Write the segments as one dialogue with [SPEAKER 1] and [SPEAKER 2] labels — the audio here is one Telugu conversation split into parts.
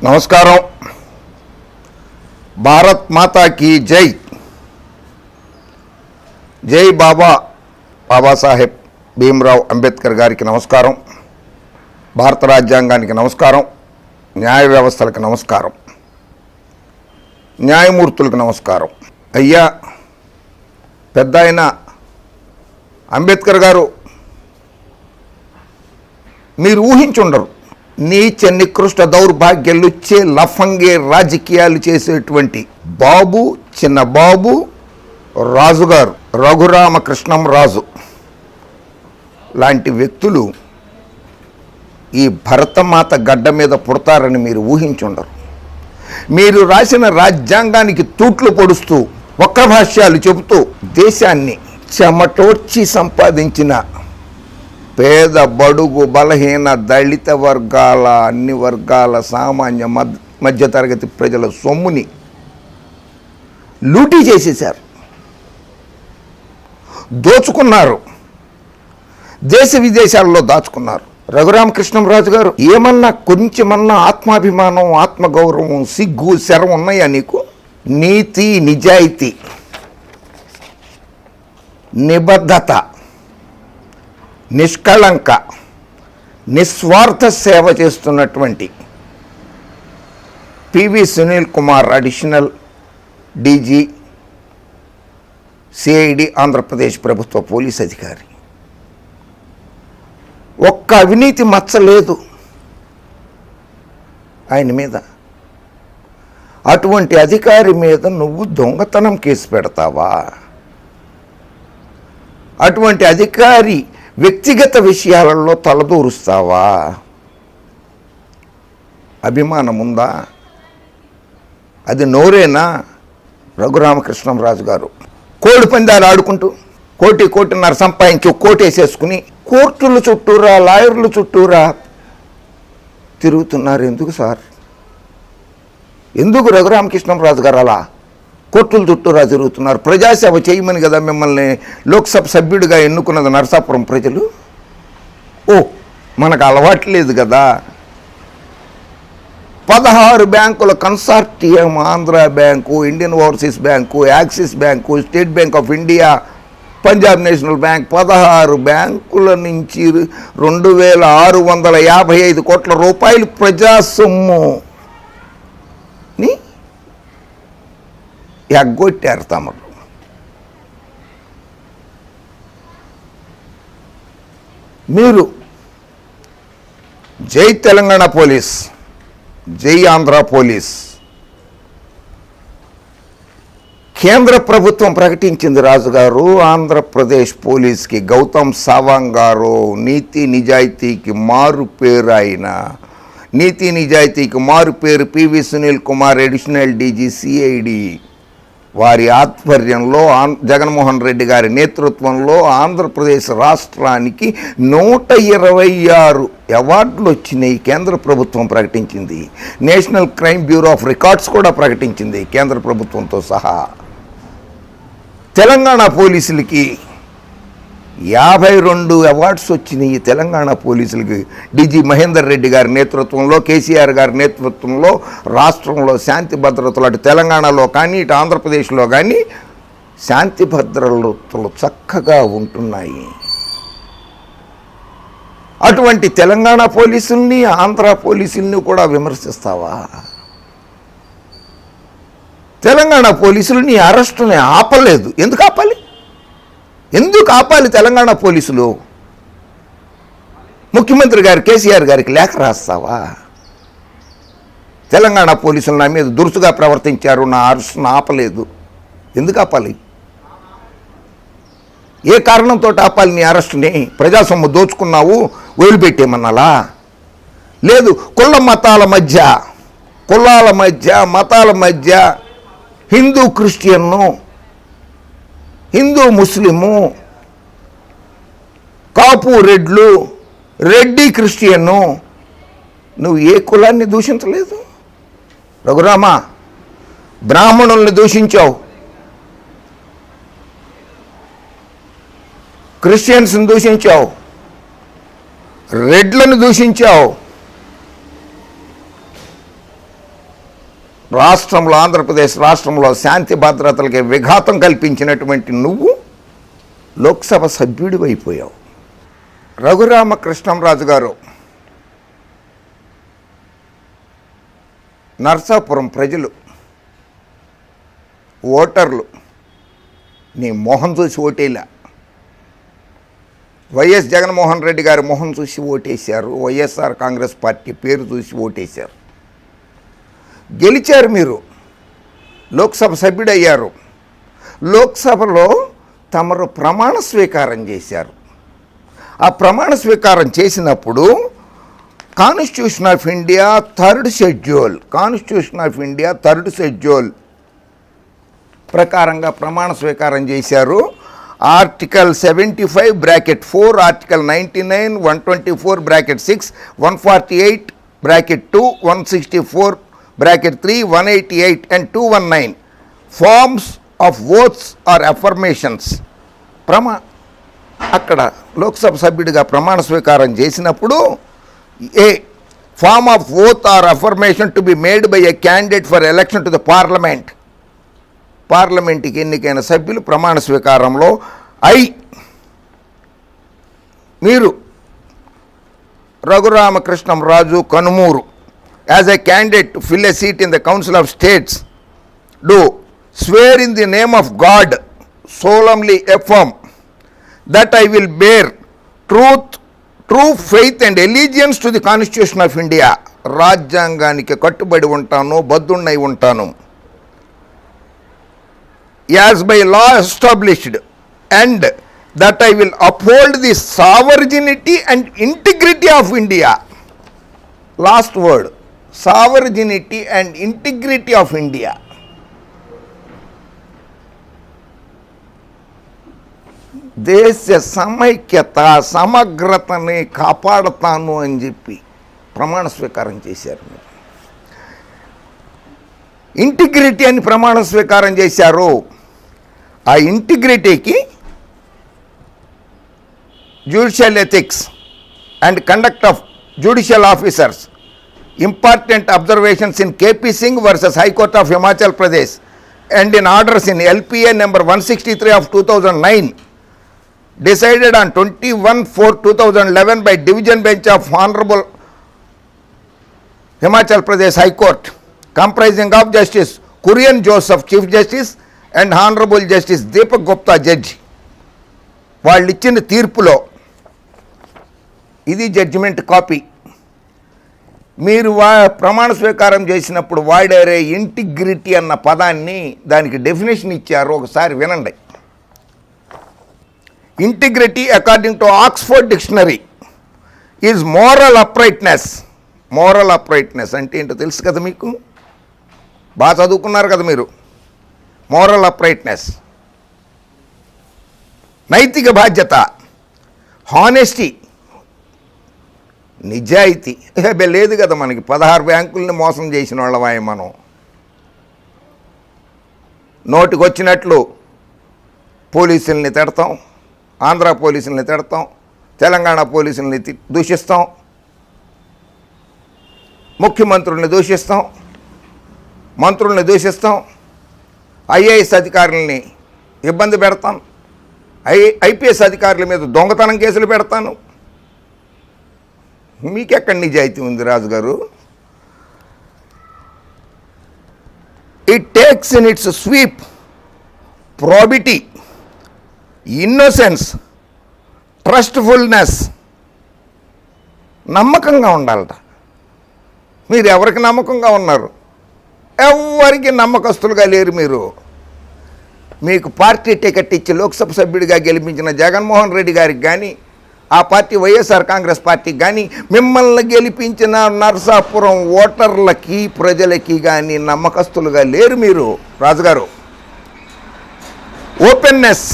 [SPEAKER 1] నమస్కారం. భారత్ మాతా కీ జై. జై బాబాసాహెబ్ భీమ్రావ్ అంబేద్కర్ గారికి నమస్కారం. భారత రాజ్యాంగానికి నమస్కారం. న్యాయ వ్యవస్థలకు నమస్కారం. న్యాయమూర్తులకు నమస్కారం. అయ్యా పెద్ద ఆయన అంబేద్కర్ గారు మీరు ఊహించుండరు, నీచ నికృష్ట దౌర్భాగ్యాలుచ్చే లఫంగే రాజకీయాలు చేసేటువంటి చిన్నబాబు రాజుగారు, రఘురామకృష్ణం రాజు లాంటి వ్యక్తులు ఈ భరతమాత గడ్డ మీద పుడతారని మీరు ఊహించుండరు. మీరు రాసిన రాజ్యాంగానికి తూట్లు పొడుస్తూ వక్రభాష్యాలు చెబుతూ దేశాన్ని చెమటోడ్చి సంపాదించిన పేద బడుగు బలహీన దళిత వర్గాల అన్ని వర్గాల సామాన్య మధ్యతరగతి ప్రజల సొమ్ముని లూటీ చేసేశారు, దోచుకున్నారు, దేశ విదేశాల్లో దాచుకున్నారు. రఘురామకృష్ణంరాజు గారు ఏమన్నా కొంచెమన్నా ఆత్మాభిమానం, ఆత్మగౌరవం, సిగ్గు, శరం ఉన్నాయా నీకు? నీతి, నిజాయితీ, నిబద్ధత, నిష్కళంక, నిస్వార్థ సేవ చేస్తున్నటువంటి PV Sunil Kumar, additional DG CID Andhra Pradesh ప్రభుత్వ పోలీస్ అధికారి. ఒక్క అవినీతి మచ్చ లేదు ఆయన మీద. అటువంటి అధికారి మీద నువ్వు దొంగతనం కేసు పెడతావా? అటువంటి అధికారి వ్యక్తిగత విషయాలలో తలదూరుస్తావా? అభిమానం ఉందా? అది నోరేనా? రఘురామకృష్ణంరాజు గారు కోడి పందాలు ఆడుకుంటూ కోటిన్నర సంపాదించి కోటేసేసుకుని కోర్టుల చుట్టూరా, లాయర్ల చుట్టూరా తిరుగుతున్నారు. ఎందుకు సార్? ఎందుకు రఘురామకృష్ణంరాజు గారు అలా కోర్టుల చుట్టూరా తిరుగుతున్నారు? ప్రజాసేవ చేయమని కదా మిమ్మల్ని లోక్సభ సభ్యుడిగా ఎన్నుకున్నది నరసాపురం ప్రజలు. మనకు అలవాట్లేదు కదా. 16 బ్యాంకుల consortium, Andhra bank, Indian overseas bank, axis bank, state bank of India, Punjab national bank, 16 బ్యాంకుల నుంచి 2655 కోట్ల రూపాయలు ప్రజా సొమ్ముని ఎగ్గొట్టారు తమరు. మీరు జై తెలంగాణ పోలీస్, జై ఆంధ్ర పోలీస్. కేంద్ర ప్రభుత్వం ప్రకటించింది రాజుగారు, ఆంధ్రప్రదేశ్ పోలీస్కి గౌతమ్ సవాంగ్ గారు నీతి నిజాయితీకి మారు పేరు. ఆయన నీతి నిజాయితీకి మారు పేరు PV Sunil Kumar, additional DG CID వారి ఆధ్వర్యంలో, జగన్మోహన్ రెడ్డి గారి నేతృత్వంలో ఆంధ్రప్రదేశ్ రాష్ట్రానికి 126 అవార్డులు వచ్చినాయి. కేంద్ర ప్రభుత్వం ప్రకటించింది. National crime bureau of records కూడా ప్రకటించింది కేంద్ర ప్రభుత్వంతో సహా. తెలంగాణ పోలీసులకి 52 అవార్డ్స్ వచ్చినాయి. తెలంగాణ పోలీసులకి డీజీ మహేందర్ రెడ్డి గారి నేతృత్వంలో, కేసీఆర్ గారి నేతృత్వంలో రాష్ట్రంలో శాంతి భద్రతలు అటు తెలంగాణలో కానీ ఇటు ఆంధ్రప్రదేశ్లో కానీ శాంతి భద్రతలు చక్కగా ఉంటున్నాయి. అటువంటి తెలంగాణ పోలీసుల్ని, ఆంధ్ర పోలీసుల్ని కూడా విమర్శిస్తావా? తెలంగాణ పోలీసులని అరెస్టుని ఆపలేదు. ఎందుకు ఆపాలి? తెలంగాణ పోలీసులు? ముఖ్యమంత్రి గారు కేసీఆర్ గారికి లేఖ రాస్తావా? తెలంగాణ పోలీసులు నా మీద దురుసుగా ప్రవర్తించారు, నా అరెస్టును ఆపలేదు. ఎందుకు ఆపాలి? ఏ కారణంతో ఆపాలి నీ అరెస్టుని? ప్రజాసొమ్ము దోచుకున్నావు, వదిలిపెట్టేమన్నాలా? లేదు, కులాల మధ్య మతాల మధ్య, హిందూ క్రిస్టియన్ను, హిందూ ముస్లిము, కాపు రెడ్లు, రెడ్డి క్రిస్టియన్ను, నువ్వు ఏ కులాన్ని దూషించలేదు రఘురామ. బ్రాహ్మణుల్ని దూషించావు, క్రిస్టియన్స్ని దూషించావు, రెడ్లను దూషించావు, రాష్ట్రంలో, ఆంధ్రప్రదేశ్ రాష్ట్రంలో శాంతి భద్రతలకి విఘాతం కల్పించినటువంటి నువ్వు లోక్సభ సభ్యుడి అయిపోయావు. రఘురామకృష్ణంరాజు గారు, నర్సాపురం ప్రజలు, ఓటర్లు నీ మొహం చూసి ఓటేలా. వైఎస్ జగన్మోహన్ రెడ్డి గారి మొహం చూసి ఓటేశారు, వైఎస్ఆర్ కాంగ్రెస్ పార్టీ పేరు చూసి ఓటేశారు. గెలిచారు, మీరు లోక్సభ సభ్యుడయ్యారు. లోక్సభలో తమరు ప్రమాణ స్వీకారం చేశారు. ఆ ప్రమాణ స్వీకారం చేసినప్పుడు constitution of India third schedule ప్రకారంగా ప్రమాణ స్వీకారం చేశారు. Article 75(4), article 99, 124(6), 148(2), 164(3), 188 and 219 forms of oaths or affirmations. అక్కడ లోక్సభ సభ్యుడిగా ప్రమాణ స్వీకారం చేసినప్పుడు a form of oath or affirmation to be made by a candidate for election to the పార్లమెంట్కి ఎన్నికైన సభ్యులు ప్రమాణ స్వీకారంలో మీరు Raghuramakrishnamraju Kanumuru as a candidate to fill a seat in the council of states do swear in the name of God solemnly affirm that I will bear true faith and allegiance to the Constitution of India. రాజ్యాంగానికి కట్టుబడి ఉంటాను, బద్దున్నై ఉంటాను. As by law established, and that I will uphold the sovereignty and integrity of India. Last word, sovereignty and integrity of India. దేశ సమైక్యత, సమగ్రతని కాపాడుతాను అని చెప్పి ప్రమాణ స్వీకారం చేశారు. ఇంటిగ్రిటీ అని ప్రమాణ స్వీకారం చేశారు. ఆ ఇంటిగ్రిటీకి judicial ethics and conduct of judicial officers, important observations in KP Singh versus high court of Himachal Pradesh and in orders in LPA number 163 of 2009 decided on 21/4/2011 by Division Bench of Honorable Himachal Pradesh High Court, comprising of Justice Kurian Joseph, Chief Justice, and Honorable Justice Deepak Gupta, Judge. వాళ్ళు ఇచ్చిన తీర్పులో ఇది జడ్జిమెంట్ కాపీ. మీరు ప్రమాణ స్వీకారం చేసినప్పుడు వాడారే ఇంటిగ్రిటీ అన్న పదాన్ని, దానికి డెఫినేషన్ ఇచ్చారు, ఒకసారి వినండి. Integrity according to Oxford dictionary is moral uprightness. Moral uprightness అంటే ఏంటో తెలుసు కదా మీకు, బాగా చదువుకున్నారు కదా మీరు. మోరల్ అప్రైట్నెస్, నైతిక బాధ్యత, హానెస్టీ, నిజాయితీ. లేదు కదా మనకి, 16 బ్యాంకుల్ని మోసం చేసిన వాళ్ళవాయి మనం. నోటికి వచ్చినట్లు పోలీసుల్ని తిడతాం, ఆంధ్ర పోలీసుల్ని తిడతాం, తెలంగాణ పోలీసుల్ని దూషిస్తాం, ముఖ్యమంత్రుల్ని దూషిస్తాం, మంత్రుల్ని దూషిస్తాం, ఐఏఎస్ అధికారులని ఇబ్బంది పెడతాం, ఐపీఎస్ అధికారుల మీద దొంగతనం కేసులు పెడతాను. మీకెక్కడ నిజాయితీ ఉంది రాజుగారు? It takes in its sweep probity, innocence, trustfulness. నమ్మకంగా ఉండాలట. మీరు ఎవరికి నమ్మకంగా ఉన్నారు? ఎవరికి నమ్మకస్తులుగా లేరు మీరు. మీకు పార్టీ టికెట్ ఇచ్చి లోక్సభ సభ్యుడిగా గెలిపించిన జగన్మోహన్ రెడ్డి గారికి కానీ, ఆ పార్టీ వైఎస్ఆర్ కాంగ్రెస్ పార్టీకి కానీ, మిమ్మల్ని గెలిపించిన నర్సాపురం ఓటర్లకి, ప్రజలకి కానీ నమ్మకస్తులుగా లేరు మీరు రాజుగారు. ఓపెన్నెస్,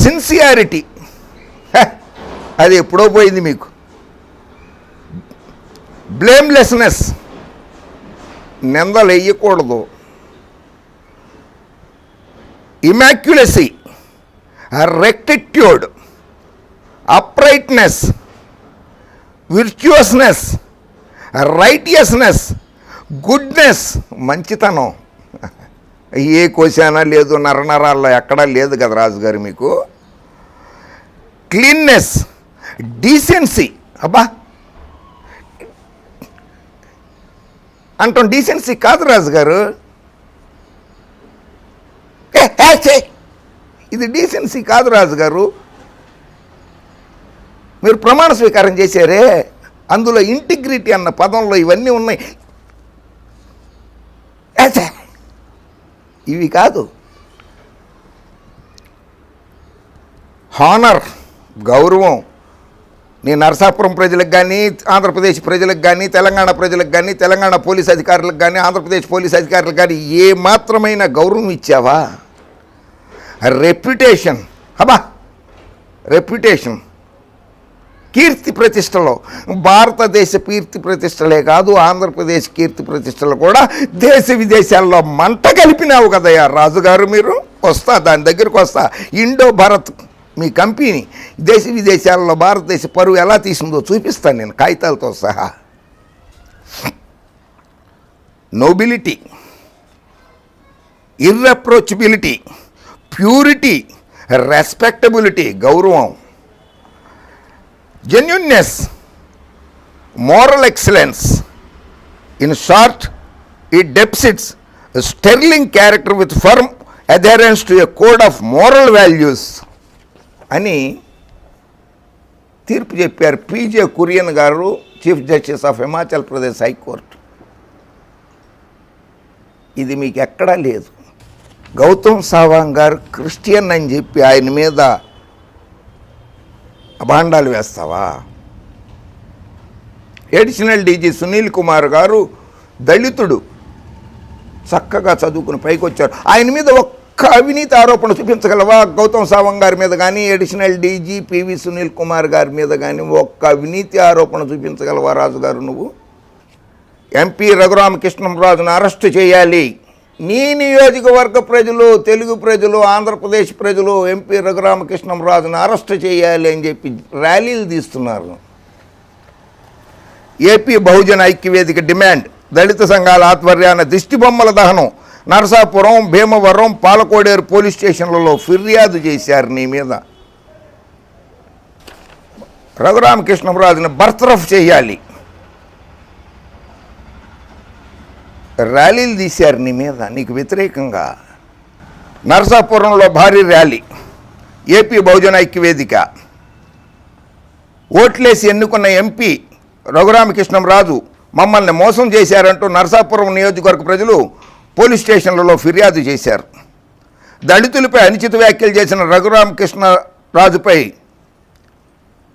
[SPEAKER 1] సిన్సియారిటీ అది ఎప్పుడో పోయింది మీకు. బ్లేమ్లెస్నెస్, నిందలు వేయకూడదు. ఇమాక్యులసీ, రెక్టిట్యూడ్, అప్రైట్నెస్, విర్చువస్నెస్, రైటియస్నెస్, గుడ్నెస్, మంచితనం ఏ కోశానా లేదు, నరనరాల్లో ఎక్కడా లేదు కదా రాజుగారు మీకు. క్లీన్నెస్, డీసెన్సీ, అబ్బా అంటాం, డీసెన్సీ కాదు రాజుగారు, ఇది డీసెన్సీ కాదు రాజుగారు. మీరు ప్రమాణ స్వీకారం చేశారే, అందులో ఇంటిగ్రిటీ అన్న పదంలో ఇవన్నీ ఉన్నాయి. ఇవి కాదు. హానర్, గౌరవం. నేను నరసాపురం ప్రజలకు కానీ, ఆంధ్రప్రదేశ్ ప్రజలకు కానీ, తెలంగాణ ప్రజలకు కానీ, తెలంగాణ పోలీస్ అధికారులకు కానీ, ఆంధ్రప్రదేశ్ పోలీస్ అధికారులకు కానీ ఏ మాత్రమైన గౌరవం ఇచ్చావా? రెప్యుటేషన్, అబ్బా రెప్యుటేషన్, కీర్తి ప్రతిష్టలో, భారతదేశ కీర్తి ప్రతిష్టలే కాదు, ఆంధ్రప్రదేశ్ కీర్తి ప్రతిష్టలు కూడా దేశ విదేశాల్లో మంట కలిపినావు కదయ్యా రాజుగారు మీరు. వస్తా, దాని దగ్గరకు వస్తా. ఇండో భారత్ మీ కంపెనీ దేశ విదేశాల్లో భారతదేశ పరువు ఎలా తీసిందో చూపిస్తాను నేను కాగితాలతో సహా. నోబిలిటీ, ఇర్రెప్రోచబిలిటీ, ప్యూరిటీ, రెస్పెక్టబిలిటీ, గౌరవం, genuineness, moral excellence. In short, it deposits a sterling character with firm adherence to a code of moral values అని తీర్పు చెప్పారు పీజే కురియన్ గారు, chief justice of Himachal Pradesh high court. ఇది మీకు ఎక్కడా లేదు. గౌతమ్ సావాంగ్ గారు క్రిస్టియన్ అని చెప్పి ఆయన మీద అభాండాలు వేస్తావా? అడిషనల్ డీజీ సునీల్ కుమార్ గారు దళితుడు, చక్కగా చదువుకుని పైకి వచ్చారు. ఆయన మీద ఒక్క అవినీతి ఆరోపణ చూపించగలవా? గౌతమ్ సావంగ్ గారి మీద కానీ, additional DG PV Sunil Kumar గారి మీద కానీ ఒక్క అవినీతి ఆరోపణ చూపించగలవా రాజుగారు నువ్వు? ఎంపీ రఘురామకృష్ణంరాజును అరెస్టు చేయాలి. నీ నియోజకవర్గ ప్రజలు, తెలుగు ప్రజలు, ఆంధ్రప్రదేశ్ ప్రజలు ఎంపీ రఘురామకృష్ణంరాజును అరెస్ట్ చేయాలి అని చెప్పి ర్యాలీలు తీస్తున్నారు. ఏపీ బహుజన ఐక్యవేదిక డిమాండ్. దళిత సంఘాల ఆధ్వర్యాన దిష్టిబొమ్మల దహనం. నరసాపురం, భీమవరం, పాలకోడేరు పోలీస్ స్టేషన్లలో ఫిర్యాదు చేశారు నీ మీద. రఘురామకృష్ణంరాజును బర్తరఫ్ చేయాలి. ర్యాలీలు తీశారు నీ మీద, నీకు వ్యతిరేకంగా. నరసాపురంలో భారీ ర్యాలీ. ఏపీ బహుజన ఐక్యవేదిక. ఓట్లేసి ఎన్నుకున్న ఎంపీ రఘురామకృష్ణంరాజు మమ్మల్ని మోసం చేశారంటూ నరసాపురం నియోజకవర్గ ప్రజలు పోలీస్ స్టేషన్లలో ఫిర్యాదు చేశారు. దళితులపై అనుచిత వ్యాఖ్యలు చేసిన రఘురామకృష్ణరాజుపై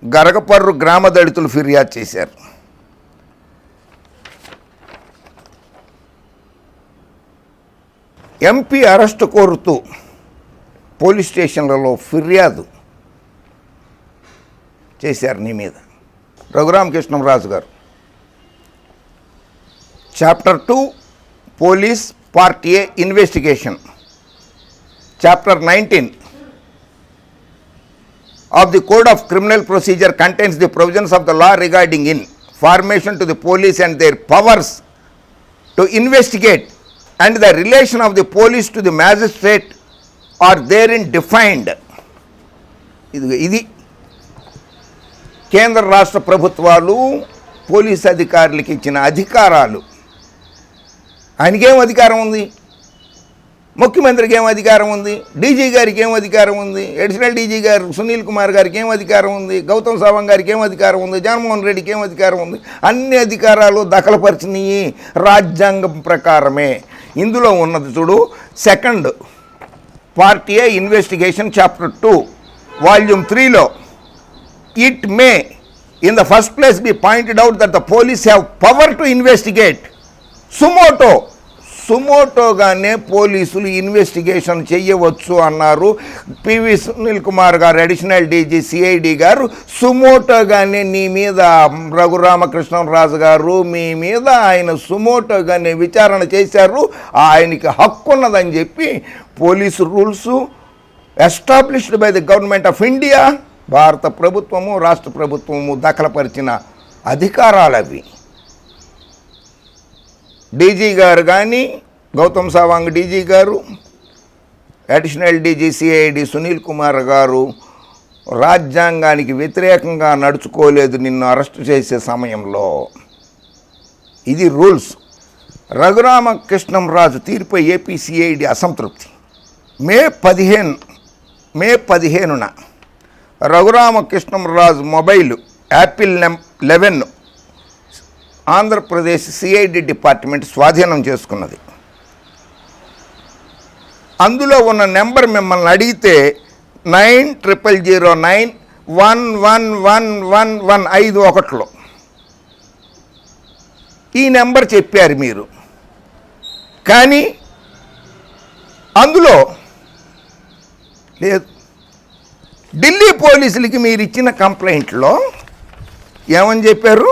[SPEAKER 1] గరగపర్రు గ్రామ దళితులు ఫిర్యాదు చేశారు. ఎంపీ అరెస్టు కోరుతూ పోలీస్ స్టేషన్లలో ఫిర్యాదు చేశారు నీ మీద రఘురామకృష్ణంరాజు గారు. Chapter 2 police part A investigation. Chapter 19 of the Code of Criminal Procedure contains the provisions of the law regarding information to the police and their powers to investigate and the relation of the police to the magistrate are therein defined. ఇది కేంద్ర రాష్ట్ర ప్రభుత్వాలు పోలీస్ అధికారులకు ఇచ్చిన అధికారాలు. ఆయనకేం అధికారం ఉంది? ముఖ్యమంత్రికి ఏం అధికారం ఉంది? డీజీ గారికి ఏం అధికారం ఉంది? అడిషనల్ డీజీ గారు సునీల్ కుమార్ గారికి ఏం అధికారం ఉంది? గౌతమ్ సావంగ్ గారికి ఏం అధికారం ఉంది? జగన్మోహన్ రెడ్డికి ఏం అధికారం ఉంది? అన్ని అధికారాలు దఖలపరిచినవి రాజ్యాంగం ప్రకారమే. ఇందులో ఉన్నది చూడు, second part A investigation chapter 2 volume 3లో it may in the first place be pointed out that the police have power to investigate సుమోటోగానే పోలీసులు ఇన్వెస్టిగేషన్ చేయవచ్చు అన్నారు పివి సునీల్ కుమార్ గారు, అడిషనల్ డీజీ సిఐడి గారు. సుమోటోగానే నీ మీద రఘురామకృష్ణంరాజు గారు మీ మీద ఆయన సుమోటోగానే విచారణ చేశారు. ఆయనకి హక్కు ఉన్నదని చెప్పి police rules established by the government of India, భారత ప్రభుత్వము రాష్ట్ర ప్రభుత్వము దఖలపరిచిన అధికారాలు అవి. డీజీ గారు కానీ, గౌతమ్ సవాంగ్ డీజీ గారు, additional DG CID Sunil Kumar గారు రాజ్యాంగానికి వ్యతిరేకంగా నడుచుకోలేదు నిన్ను అరెస్ట్ చేసే సమయంలో. ఇది రూల్స్. రఘురామకృష్ణంరాజు తీరుపై ఏపీ సిఐడి అసంతృప్తి. మే 15న Raghuramakrishnamraju mobile Apple 11 Andhra Pradesh CID department స్వాధీనం చేసుకున్నది. అందులో ఉన్న నెంబర్ మిమ్మల్ని అడిగితే 9009111111 ఈ నెంబర్ చెప్పారు మీరు. కానీ అందులో లేదు. ఢిల్లీ పోలీసులకి మీరు ఇచ్చిన కంప్లైంట్లో ఏమని చెప్పారు?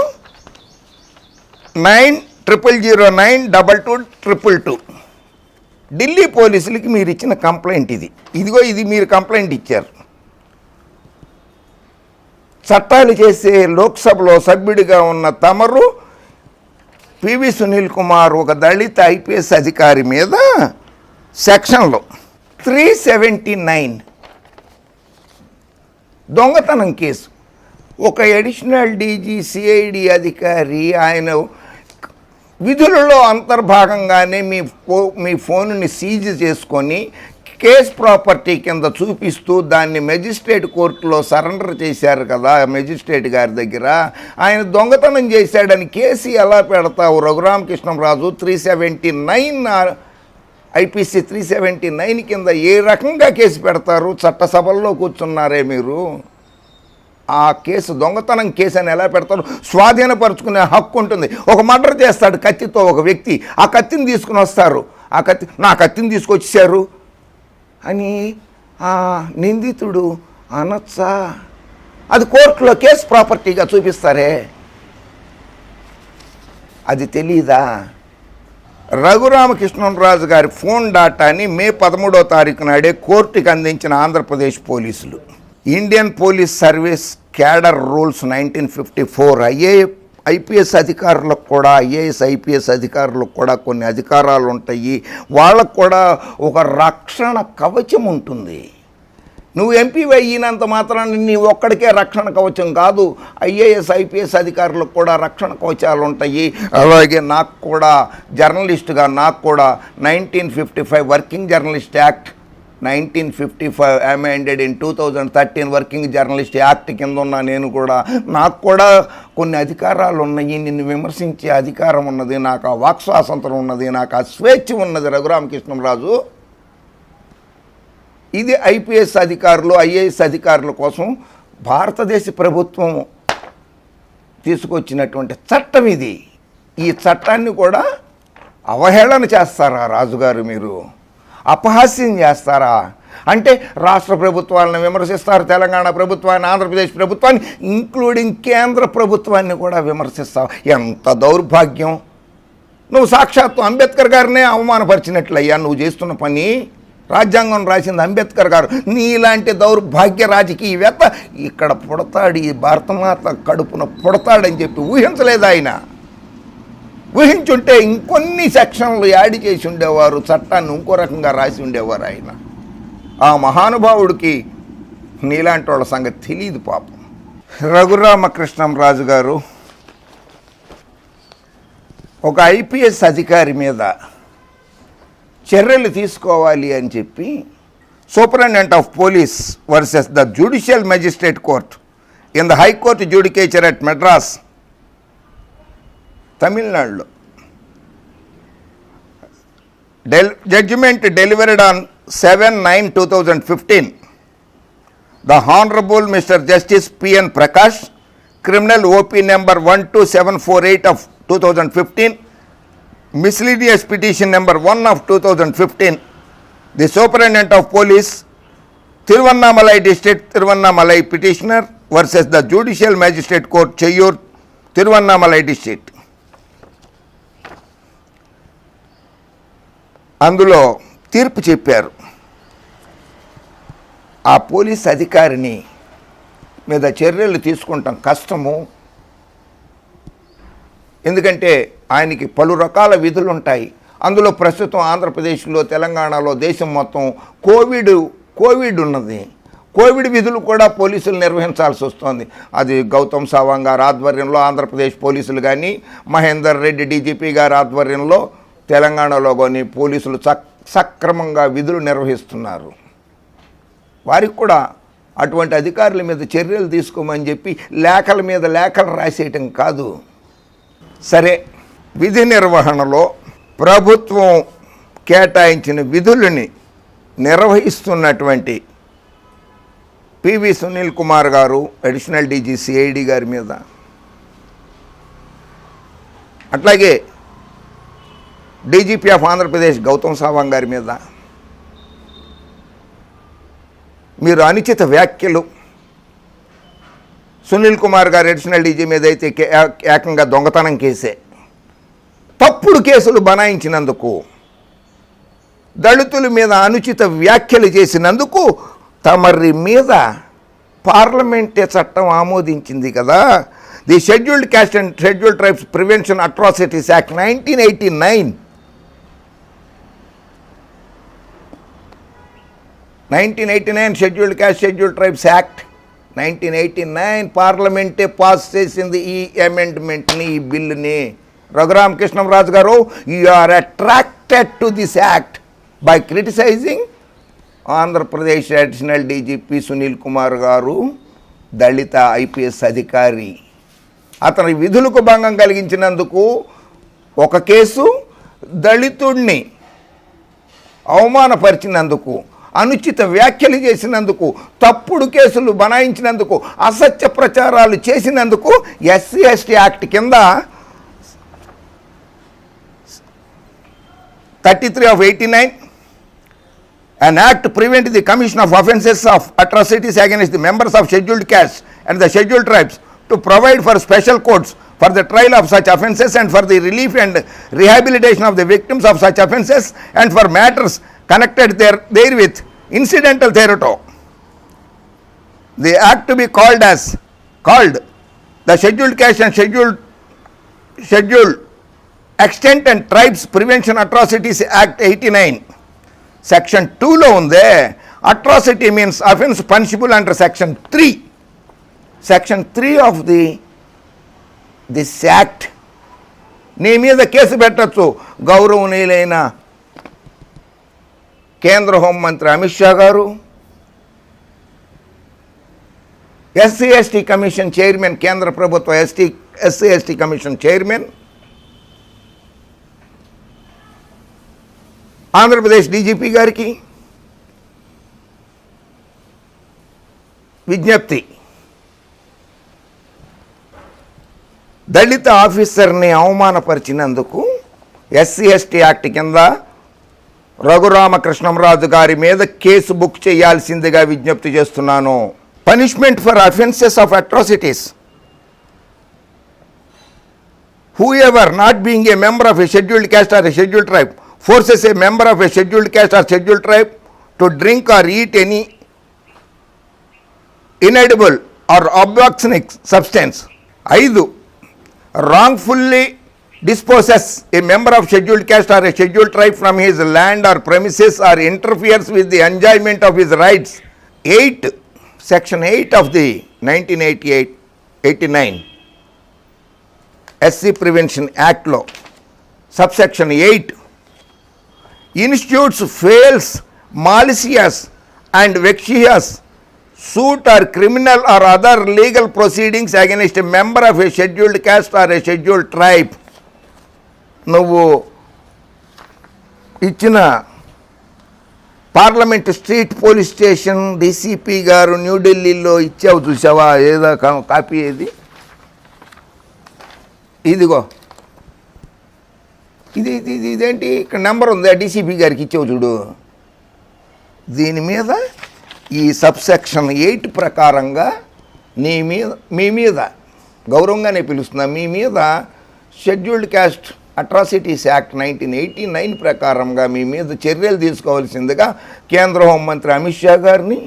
[SPEAKER 1] 90092222. ఢిల్లీ పోలీసులకి మీరు ఇచ్చిన కంప్లైంట్ ఇది. ఇది మీరు కంప్లైంట్ ఇచ్చారు. చట్టాలు చేసే లోక్సభలో సభ్యుడిగా ఉన్న తమరు పివి సునీల్ కుమార్ ఒక దళిత ఐపీఎస్ అధికారి మీద సెక్షన్లో 379 దొంగతనం కేసు, ఒక అడిషనల్ డీజీ సిఐడి అధికారి ఆయన విధులలో అంతర్భాగంగానే మీ ఫోన్ని సీజ్ చేసుకొని కేస్ ప్రాపర్టీ కింద చూపిస్తూ దాన్ని మెజిస్ట్రేట్ కోర్టులో సరెండర్ చేశారు కదా మెజిస్ట్రేట్ గారి దగ్గర. ఆయన దొంగతనం చేశాడని కేసు ఎలా పెడతావు? రఘురామకృష్ణంరాజు 379 ఐపీసీ 379 కింద ఏ రకంగా కేసు పెడతారు? చట్టసభల్లో కూర్చున్నారే మీరు. ఆ కేసు దొంగతనం కేసు అని ఎలా పెడతారు? స్వాధీనపరుచుకునే హక్కు ఉంటుంది. ఒక మర్డర్ చేస్తాడు కత్తితో ఒక వ్యక్తి, ఆ కత్తిని తీసుకుని వస్తారు. నా కత్తిని తీసుకొచ్చేసారు అని ఆ నిందితుడు అనొచ్చా? అది కోర్టులో కేసు ప్రాపర్టీగా చూపిస్తారే, అది తెలీదా? రఘురామకృష్ణంరాజు గారి ఫోన్ డాటాని మే 13వ తారీఖు నాడే కోర్టుకి అందించిన ఆంధ్రప్రదేశ్ పోలీసులు. Indian police service cadre rules 1954 IPS అధికారులకు కూడా, ఐఏఎస్ ఐపీఎస్ అధికారులకు కూడా కొన్ని అధికారాలు ఉంటాయి. వాళ్ళకు కూడా ఒక రక్షణ కవచం ఉంటుంది. నువ్వు ఎంపీ అయినంత మాత్రాన్ని నీ ఒక్కడికే రక్షణ కవచం కాదు, ఐఏఎస్ ఐపీఎస్ అధికారులకు కూడా రక్షణ కవచాలు ఉంటాయి. అలాగే నాకు కూడా జర్నలిస్టుగా నాకు కూడా 1955 working journalist act 1955 amended in 2013 working journalist act కింద ఉన్న నేను కూడా, నాకు కూడా కొన్ని అధికారాలు ఉన్నాయి. నిన్ను విమర్శించే అధికారం ఉన్నది, నాకు ఆ వాక్ స్వాతంత్రం ఉన్నది, నాకు ఆ స్వేచ్ఛ ఉన్నది. రఘురామకృష్ణంరాజు, ఇది ఐపీఎస్ అధికారులు ఐఏఎస్ అధికారుల కోసం భారతదేశ ప్రభుత్వం తీసుకొచ్చినటువంటి చట్టం ఇది. ఈ చట్టాన్ని కూడా అవహేళన చేస్తారా రాజుగారు? మీరు అపహాస్యం చేస్తారా? అంటే రాష్ట్ర ప్రభుత్వాలను విమర్శిస్తారు, తెలంగాణ ప్రభుత్వాన్ని, ఆంధ్రప్రదేశ్ ప్రభుత్వాన్ని, ఇంక్లూడింగ్ కేంద్ర ప్రభుత్వాన్ని కూడా విమర్శిస్తావు. ఎంత దౌర్భాగ్యం! నువ్వు సాక్షాత్తు అంబేద్కర్ గారినే అవమానపరిచినట్లయ్యా నువ్వు చేస్తున్న పని. రాజ్యాంగం రాసింది అంబేద్కర్ గారు. నీలాంటి దౌర్భాగ్య రాజకీయవేత్త ఇక్కడ పుడతాడు, ఈ భారతమాత కడుపున పుడతాడని చెప్పి ఊహించలేదు ఆయన. ఊహించుంటే ఇంకొన్ని సెక్షన్లు యాడ్ చేసి ఉండేవారు, చట్టాన్ని ఇంకో రకంగా రాసి ఉండేవారు ఆయన. ఆ మహానుభావుడికి నీలాంటి వాళ్ళ సంగతి తెలియదు పాపం. రఘురామకృష్ణంరాజు గారు ఒక ఐపీఎస్ అధికారి మీద చర్యలు తీసుకోవాలి అని చెప్పి superintendent of police versus the judicial magistrate court in the high court judicature at Madras, తమిళనాడులో judgement delivered on 7/9/2015. The Honorable Mr. Justice P.N. Prakash, criminal OP number 12748 of 2015, miscellaneous petition number 1 of 2015, the Superintendent of Police, Thiruvannamalai District, Thiruvannamalai petitioner versus the Judicial Magistrate Court, Cheyyur, Thiruvannamalai District. అందులో తీర్పు చెప్పారు. ఆ పోలీస్ అధికారిని మీద చర్యలు తీసుకుంటాం కష్టము, ఎందుకంటే ఆయనకి పలు రకాల విధులు ఉంటాయి. అందులో ప్రస్తుతం ఆంధ్రప్రదేశ్లో, తెలంగాణలో, దేశం మొత్తం కోవిడ్ ఉన్నది. కోవిడ్ విధులు కూడా పోలీసులు నిర్వహించాల్సి వస్తుంది. అది గౌతమ్ సవాంగ్ గారి ఆధ్వర్యంలో ఆంధ్రప్రదేశ్ పోలీసులు కానీ, మహేందర్ రెడ్డి డీజీపీ గారి ఆధ్వర్యంలో తెలంగాణలో కానీ పోలీసులు సక్రమంగా విధులు నిర్వహిస్తున్నారు. వారికి కూడా అటువంటి అధికారుల మీద చర్యలు తీసుకోమని చెప్పి లేఖల మీద లేఖలు రాసేయటం కాదు. సరే, విధి నిర్వహణలో ప్రభుత్వం కేటాయించిన విధులని నిర్వహిస్తున్నటువంటి పివి సునీల్ కుమార్ గారు, అడిషనల్ డీజీ సిఐడి గారి మీద, అట్లాగే డీజీపీ ఆఫ్ ఆంధ్రప్రదేశ్ గౌతమ్ సవాంగ్ గారి మీద మీరు అనుచిత వ్యాఖ్యలు, సునీల్ కుమార్ గారు అడిషనల్ డీజీ మీద అయితే ఏకంగా దొంగతనం కేసే, తప్పుడు కేసులు బనాయించినందుకు, దళితుల మీద అనుచిత వ్యాఖ్యలు చేసినందుకు తమరి మీద పార్లమెంటే చట్టం ఆమోదించింది కదా, the scheduled caste and scheduled tribes prevention atrocities act 1989. 1989 scheduled caste scheduled tribes act 1989 పార్లమెంటే పాస్ చేసింది ఈ అమెండ్మెంట్ని, ఈ బిల్లుని. Raghuramakrishnaraju garu, you are attracted to this act by criticising Andhra Pradesh additional DGP Sunil Kumar garu, Dalit IPS అధికారి. అతని విధులకు భంగం కలిగించినందుకు ఒక కేసు, దళితుడిని అవమానపరిచినందుకు, అనుచిత వ్యాఖ్యలు చేసినందుకు, తప్పుడు కేసులు బనాయించినందుకు, అసత్య ప్రచారాలు చేసినందుకు ఎస్సీ ఎస్టీ యాక్ట్ కింద 33 of 89, an act to prevent the commission of offences of atrocities against the members of scheduled castes and the scheduled tribes, to provide for special courts for the trial of such offences and for the relief and rehabilitation of the victims of such offences and for matters connected therewith incidental thereto. The act to be called the Scheduled Caste and Scheduled Extent and Tribes Prevention Atrocities Act 89. Section 2లో ఉందే, atrocity means offence punishable under section 3. Section 3 of this act. నీ మీద కేసు పెట్టచ్చు. గౌరవనీయులైన కేంద్ర హోంమంత్రి అమిత్ షా గారు, ఎస్సీ ఎస్టీ కమిషన్ చైర్మన్, కేంద్ర ప్రభుత్వ SC ST commission chairman, Andhra Pradesh DGP గారికి విజ్ఞప్తి, దళిత ఆఫీసర్ని అవమానపరిచినందుకు ఎస్సీ ఎస్టీ యాక్ట్ కింద రఘురామకృష్ణరాజు గారి మీద కేసు బుక్ చేయాల్సిందిగా విజ్ఞప్తి చేస్తున్నాను. Punishment for offences of atrocities. whoever not being a member of a scheduled caste or a scheduled tribe forces a member of a scheduled caste or scheduled tribe to drink or eat any inedible or obscene substance. 5. Wrongfully disposes a member of scheduled caste or a scheduled tribe from his land or premises or interferes with the enjoyment of his rights. 8. Section 8 of the 1989 SC Prevention Act law, subsection 8, institutes fails malicious and vexatious suit or criminal or other legal proceedings against a member of a scheduled caste or a scheduled tribe. నువ్వు ఇచ్చిన parliament street police station DCP గారు న్యూఢిల్లీలో ఇచ్చావు, చూసావా? ఏదో కాపీ ఏది? ఇదిగో, ఇదేంటి ఇక్కడ నెంబర్ ఉంది, డీసీపీ గారికి ఇచ్చావు చూడు. దీని మీద ఈ సబ్సెక్షన్ 8 ప్రకారంగా మీ మీద గౌరవంగానే పిలుస్తున్నా, మీ మీద షెడ్యూల్డ్ క్యాస్ట్ అట్రాసిటీస్ యాక్ట్ 1989 ప్రకారంగా మీ మీద చర్యలు తీసుకోవాల్సిందిగా కేంద్ర హోంమంత్రి అమిత్ షా గారిని,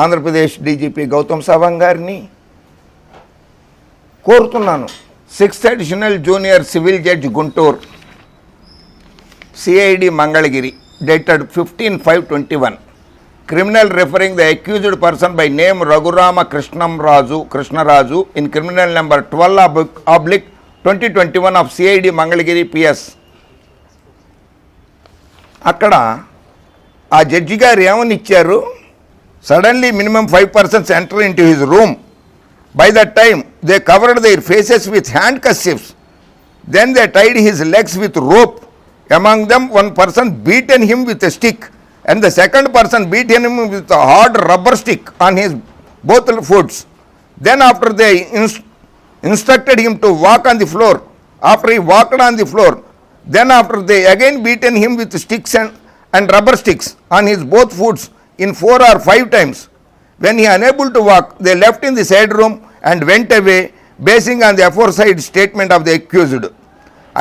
[SPEAKER 1] ఆంధ్రప్రదేశ్ డీజీపీ గౌతమ్ సవాంగ్ గారిని కోరుతున్నాను. 6th Additional Junior Civil Judge Guntur, CID Mangalagiri, dated 15/5/21. Criminal referring the accused person by name Raghurama Krishnaraju in criminal number 12/2021 of CID Mangalagiri PS. అక్కడ ఆ జడ్జి గారు ఏమని ఇచ్చారు, suddenly minimum 5 persons enter into his room. By that time they covered their faces with handkerchiefs. Then they tied his legs with rope. Among them one person beaten him with a stick, and the second person beat him with a hard rubber stick on his both foots. Then after they instructed him to walk on the floor, after he walked on the floor, then after they again beaten him with sticks and rubber sticks on his both foots in 4 or 5 times. When he unable to walk, they left in the side room and went away, basing on the aforesaid statement of the accused.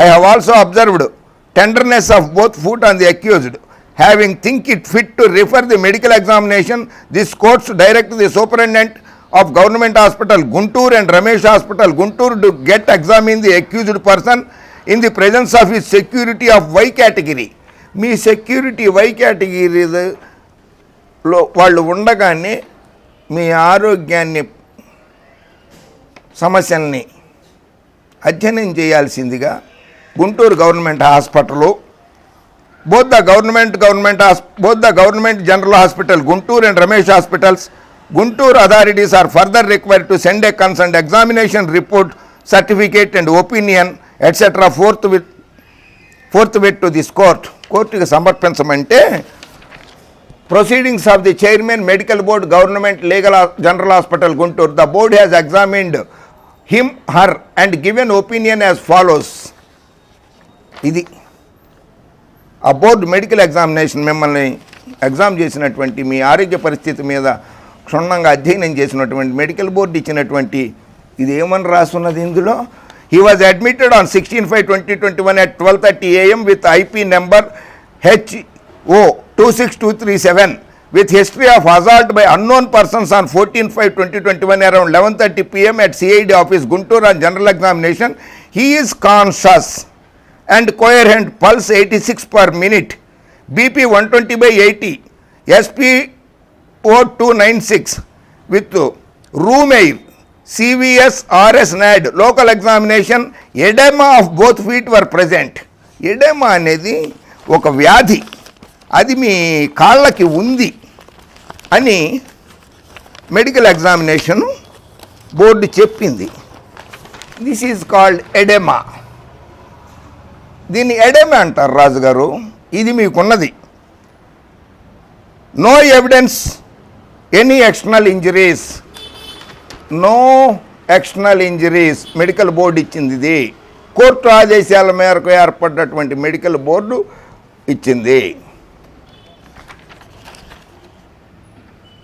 [SPEAKER 1] I have also observed tenderness of both foot on the accused. Having think it fit to refer the medical examination, this courts direct the superintendent of Government Hospital Guntur and Ramesh Hospital Guntur to get examine the accused person in the presence of his security of Y category. Me security Y కేటగిరీలో వాళ్ళు ఉండగానే మీ ఆరోగ్యాన్ని సమస్యల్ని అధ్యయనం చేయాల్సిందిగా Guntur government hospital, both the government general hospital Guntur and Ramesh hospitals, Guntur authorities are further required to send a concerned examination report, certificate and opinion etc. forthwith to this court. కోర్టుకి సమర్పించమంటే proceedings of the chairman medical board government legal general hospital Guntur, the board has examined him her and given opinion as follows. ఇది ఆ బోర్డు మెడికల్ ఎగ్జామినేషన్ మిమ్మల్ని ఎగ్జామ్ చేసినటువంటి మీ ఆరోగ్య పరిస్థితి మీద క్షుణ్ణంగా అధ్యయనం చేసినటువంటి మెడికల్ బోర్డు ఇచ్చినటువంటి ఇది ఏమని రాస్తున్నది ఇందులో. He was admitted on 16/5/2021 at 12:30 AM with IP number HO 26237 with history of assault by unknown persons on 14/5/2021 around 11:30 PM at CID office Guntur on general examination. He is conscious and coherent, pulse 86 per minute, BP 120/80, SpO 296 with room air, CVS RS NAD. Local examination, edema of both feet were present. Oedema అనేది ఒక వ్యాధి, అది మీ కాళ్ళకి ఉంది అని మెడికల్ ఎగ్జామినేషన్ బోర్డు చెప్పింది. This is called oedema. దీన్ని ఎడెమా అంటారు రాజుగారు. ఇది మీకున్నది. No evidence any external injuries, no external injuries medical board ఇచ్చింది. ఇది కోర్టు ఆదేశాల మేరకు ఏర్పడినటువంటి మెడికల్ బోర్డు ఇచ్చింది.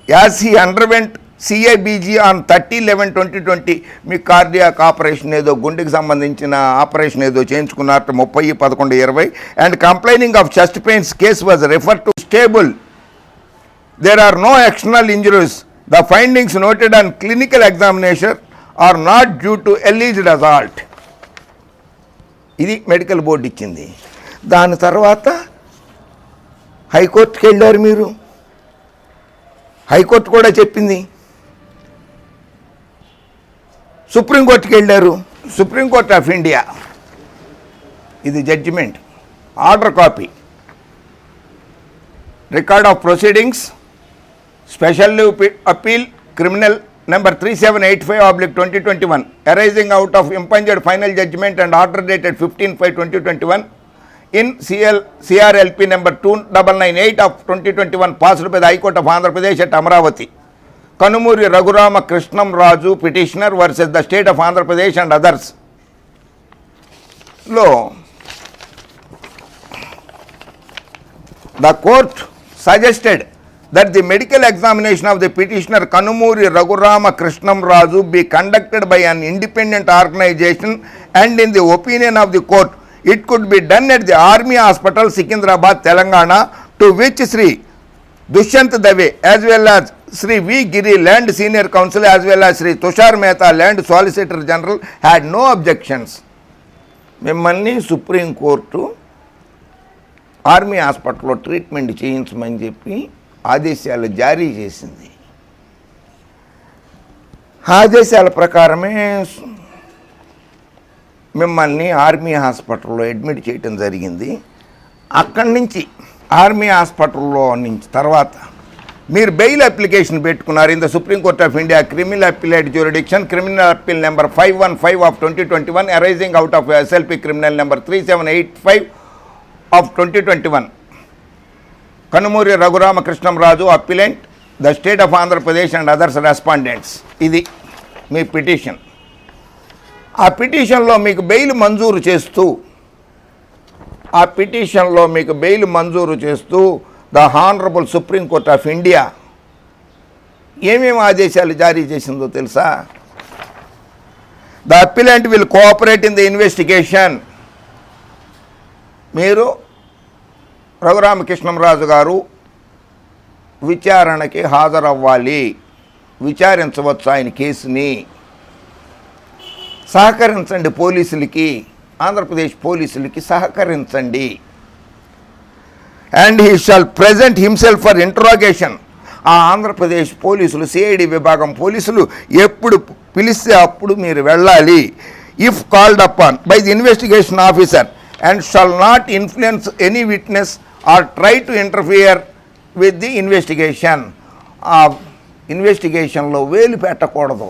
[SPEAKER 1] As he underwent CIBG on 30/11/2020, మీ కార్డియాక్ ఆపరేషన్ ఏదో గుండెకి సంబంధించిన ఆపరేషన్ ఏదో చేయించుకున్నారు 30/11/20 and complaining of chest pains case was refer to stable. There are no external injuries. The findings noted on clinical examination are not due to alleged assault. ఇది మెడికల్ బోర్డు ఇచ్చింది. దాని తర్వాత హైకోర్టుకి వెళ్ళారు మీరు. హైకోర్టు కూడా చెప్పింది. సుప్రీంకోర్టుకి వెళ్ళారు. సుప్రీంకోర్టు ఆఫ్ ఇండియా, ఇది judgement, order copy, record of proceedings, special appeal criminal number 3785/2021 arising out of impunged final judgment and order dated 15/5/2021 in CRLP number 2998 of 2021 passed by the High Court of Andhra Pradesh at Amravati. Kanumuri Raghurama Krishnaraju petitioner versus the state of Andhra Pradesh and others. The court suggested that the medical examination of the petitioner Kanumuri Raghurama Krishnaraju be conducted by an independent organization, and in the opinion of the court, it could be done at the Army Hospital, Secunderabad, Telangana, to which Sri Dushyant Dave as well as Sri V. Giri, Land Senior Counsel, as well as Sri Tushar Mehta, Land Solicitor General, had no objections. మిమ్మల్ని సుప్రీంకోర్టు ఆర్మీ హాస్పిటల్లో ట్రీట్మెంట్ చేయించమని చెప్పి ఆదేశాలు జారీ చేసింది. ఆదేశాల ప్రకారమే మిమ్మల్ని ఆర్మీ హాస్పిటల్లో అడ్మిట్ చేయడం జరిగింది. అక్కడి నుంచి ఆర్మీ హాస్పిటల్లో నుంచి తర్వాత మీరు బెయిల్ అప్లికేషన్ పెట్టుకున్నారు in the supreme court of India criminal appellate jurisdiction criminal appeal number 515 of 2021 arising out of SLP criminal number 3785 of 2021. Kanumuri Raghuramakrishnamraju appellant the state of Andhra Pradesh and others respondents. ఇది మీ పిటిషన్. ఆ పిటిషన్లో మీకు బెయిల్ మంజూరు చేస్తూ the honourable supreme court of India ఏమేమి ఆదేశాలు జారీ చేసిందో తెలుసా? The appellant will cooperate in the investigation. మీరు రఘురామకృష్ణంరాజు గారు విచారణకి హాజరవ్వాలి, విచారించవచ్చు ఆయన కేసుని. సహకరించండి పోలీసులకి, ఆంధ్రప్రదేశ్ పోలీసులకి సహకరించండి. And he shawl present himself for interrogation. ఆ ఆంధ్రప్రదేశ్ పోలీసులు, సిఐడి విభాగం పోలీసులు ఎప్పుడు పిలిస్తే అప్పుడు మీరు వెళ్ళాలి. If called upon by the investigation officer and shall not influence any witness or try to interfere with the investigation. ఆ ఇన్వెస్టిగేషన్లో వేలు పెట్టకూడదు,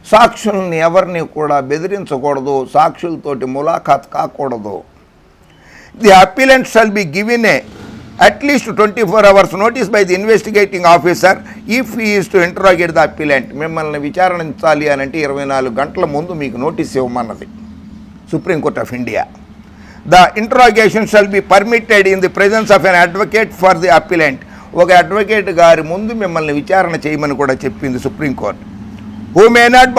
[SPEAKER 1] సాక్షుల్ని ఎవరిని కూడా బెదిరించకూడదు, సాక్షులతోటి ములాఖాత్ కాకూడదు. The appellant shall be given at least 24 hours notice by the investigating officer if he is to interrogate the appellant. మిమ్మల్ని విచారించాలి అని అంటే 24 గంటల ముందు మీకు నోటీస్ ఇవ్వమన్నది supreme court of India. The interrogation shall be permitted in the presence of an advocate for the appellant. ఒక అడ్వకేట్ గారి ముందు మిమ్మల్ని విచారణ చేయమని కూడా చెప్పింది supreme court. Who may not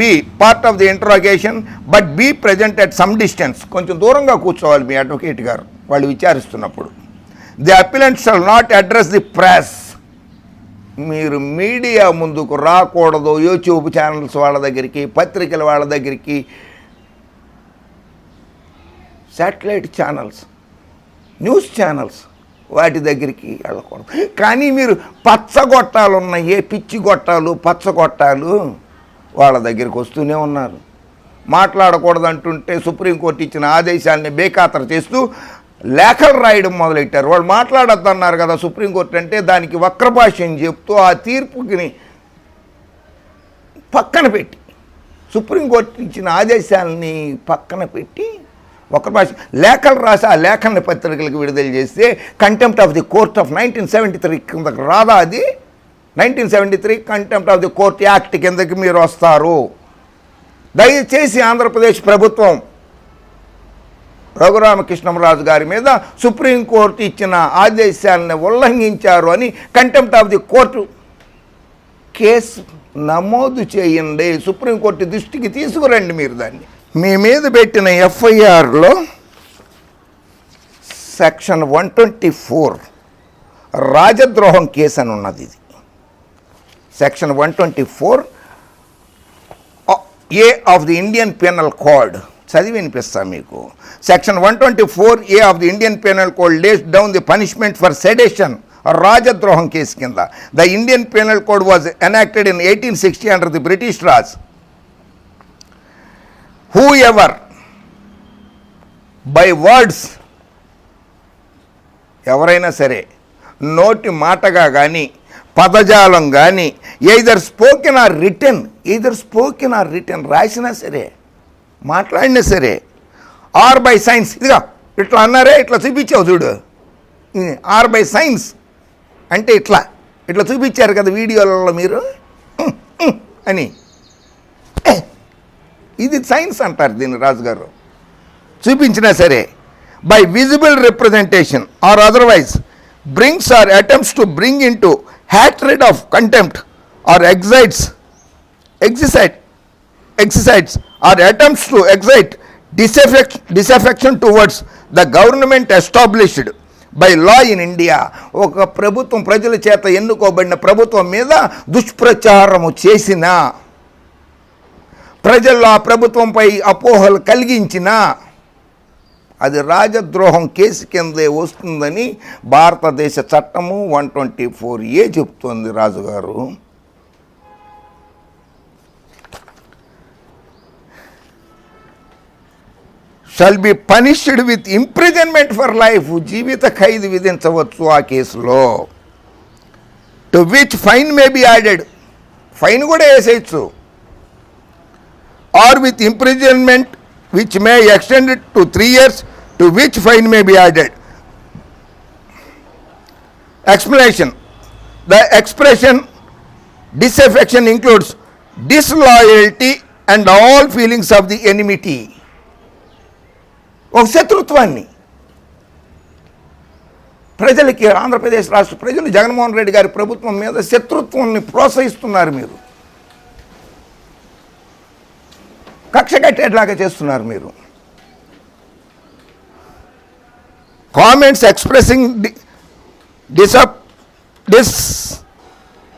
[SPEAKER 1] be part of the interrogation but be present at some distance. కొంచెం దూరంగా కూర్చోవాలి మీ అడ్వకేట్ గారు వాళ్ళు విచారిస్తున్నప్పుడు. The appellant shall not address the press. మీరు మీడియా ముందుకు రాకూడదు. యూట్యూబ్ ఛానల్స్ వాళ్ళ దగ్గరికి, పత్రికల వాళ్ళ దగ్గరికి, శాటిలైట్ ఛానల్స్, న్యూస్ ఛానల్స్ వాటి దగ్గరికి వెళ్ళకూడదు. కానీ మీరు పచ్చగొట్టాలు ఉన్నాయి, పిచ్చి గొట్టాలు, పచ్చగొట్టాలు వాళ్ళ దగ్గరికి వస్తూనే ఉన్నారు. మాట్లాడకూడదు అంటుంటే సుప్రీంకోర్టు ఇచ్చిన ఆదేశాలని బేఖాతరు చేస్తూ లేఖలు రాయడం మొదలెట్టారు. వాళ్ళు మాట్లాడొద్దన్నారు కదా సుప్రీంకోర్టు అంటే, దానికి వక్రభాష్యం చెప్తూ ఆ తీర్పుకి పక్కన పెట్టి, సుప్రీంకోర్టు ఇచ్చిన ఆదేశాలని పక్కన పెట్టి వక్రభాష్యం లేఖలు రాసి ఆ లేఖల్ని పత్రికలకు విడుదల చేస్తే contempt of the court of 1973 కిందకు రాదా? అది 1973 contempt of the court act కిందకి మీరు వస్తారు. దయచేసి ఆంధ్రప్రదేశ్ ప్రభుత్వం రఘురామకృష్ణంరాజు గారి మీద సుప్రీంకోర్టు ఇచ్చిన ఆదేశాలను ఉల్లంఘించారు అని contempt of the court case నమోదు చేయండి. సుప్రీంకోర్టు దృష్టికి తీసుకురండి మీరు దాన్ని. మీ మీద పెట్టిన ఎఫ్ఐఆర్లో సెక్షన్ 124 రాజద్రోహం కేసు అని ఉన్నది. ఇది section 124 A of the Indian penal code చదివి వినిపిస్తాను మీకు. Section 124A of the Indian penal code lays down the punishment for sedition, రాజద్రోహం కేసు కింద. The Indian penal code was enacted in 1860 under the British Raj. Whoever by words, ఎవరైనా సరే నోటి మాటగా కానీ పదజాలం కానీ ఎయిదర్ స్పోకెన్ ఆర్ రిటన్ రాసినా సరే మాట్లాడినా సరే, ఆర్ బై సైన్స్, ఇదిగా ఇట్లా అన్నారే, ఇట్లా చూపించావు చూడు, ఆర్ బై సైన్స్ అంటే ఇట్లా చూపించారు కదా వీడియోలలో మీరు అని, ఇది సైన్స్ అంటారు దీన్ని రాజుగారు. చూపించినా సరే by visible representation or otherwise brings or attempts to bring into hatred of contempt or excites or attempts to excite disaffection towards the government established by law in India. ఒక ప్రభుత్వం, ప్రజల చేత ఎన్నుకోబడిన ప్రభుత్వం మీద దుష్ప్రచారము చేసిన, ప్రజల్లో ఆ ప్రభుత్వంపై అపోహలు కలిగించిన అది రాజద్రోహం కేసు కిందే వస్తుందని భారతదేశ చట్టము 124A చెప్తోంది రాజుగారు. Shall be punished with imprisonment for life, జీవిత ఖైదు విధించవచ్చు ఆ కేసులో. To which fine may be added, fine కూడా వేసేయచ్చు. Or with imprisonment which may extend it to 3 years, to which fine may be added. Explanation: the expression disaffection includes disloyalty and all feelings of the enmity. ఒక శత్రుత్వాన్ని ప్రజలకి, ఆంధ్రప్రదేశ్ రాష్ట్ర ప్రజలు జగన్మోహన్ రెడ్డి గారి ప్రభుత్వం మీద శత్రుత్వాన్ని ప్రోత్సహిస్తున్నారు. మీరు కక్ష కట్టేట్లాగా చేస్తున్నారు. మీరు comments expressing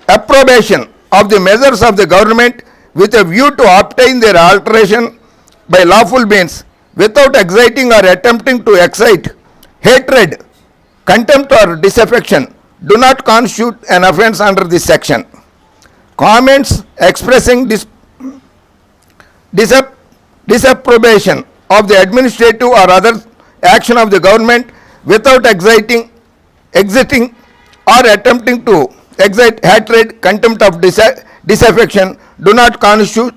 [SPEAKER 1] disapprobation of the measures of the government with a view to obtain their alteration by lawful means without exciting or attempting to excite hatred, contempt or disaffection do not constitute an offence under this section. Comments expressing disapprobation of the administrative or other action of the government without exciting or attempting to excite hatred, contempt of disaffection do not constitute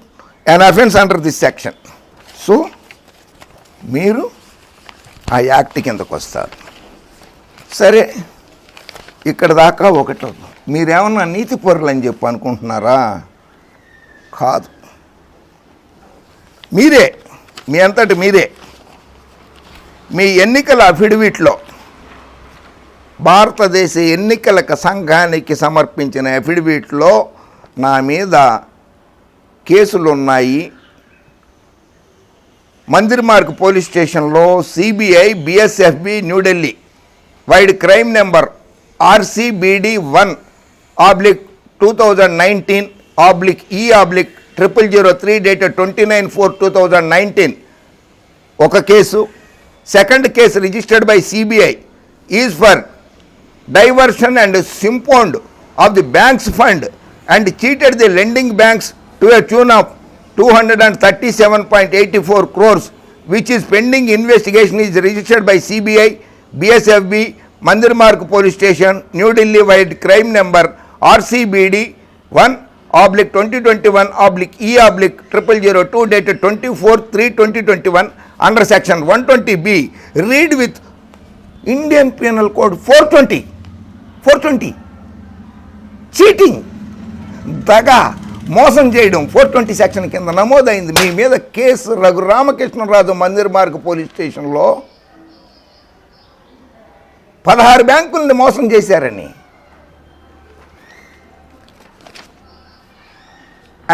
[SPEAKER 1] an offence under this section. So మీరు ఆ యాక్ట్ కిందకు వస్తారు. సరే, ఇక్కడ దాకా ఒకటి. మీరేమన్నా నీతి పరులు అని చెప్పి అనుకుంటున్నారా? కాదు. మీరే, మీ అంతటి మీరే మీ ఎన్నికల అఫిడవిట్లో, భారతదేశ ఎన్నికల సంఘానికి సమర్పించిన అఫిడవిట్లో నా మీద కేసులు ఉన్నాయి. మందిర్ మార్గ్ పోలీస్ స్టేషన్లో CBI BSFB New Delhi vide crime number RCBD 1/2019/E/0003 dated 29/4/2019 ఒక case. Second case registered by CBI is for diversion and siphoned of the banks fund and cheated the lending banks to a tune of 237.84 crores which is pending investigation is registered by CBI BSFB Mandir Marg Police Station New Delhi wide crime number RCBD 1/2021/E/0002 dated 24/3/2021 under section 120B. Read with Indian Penal Code 420 cheating, దగా, మోసం చేయడం 420 సెక్షన్ కింద నమోదైంది. మీ మీద కేసు రఘురామకృష్ణరాజు మందిర్ మార్గ్ పోలీస్ స్టేషన్లో 16 బ్యాంకుల్ని మోసం చేశారని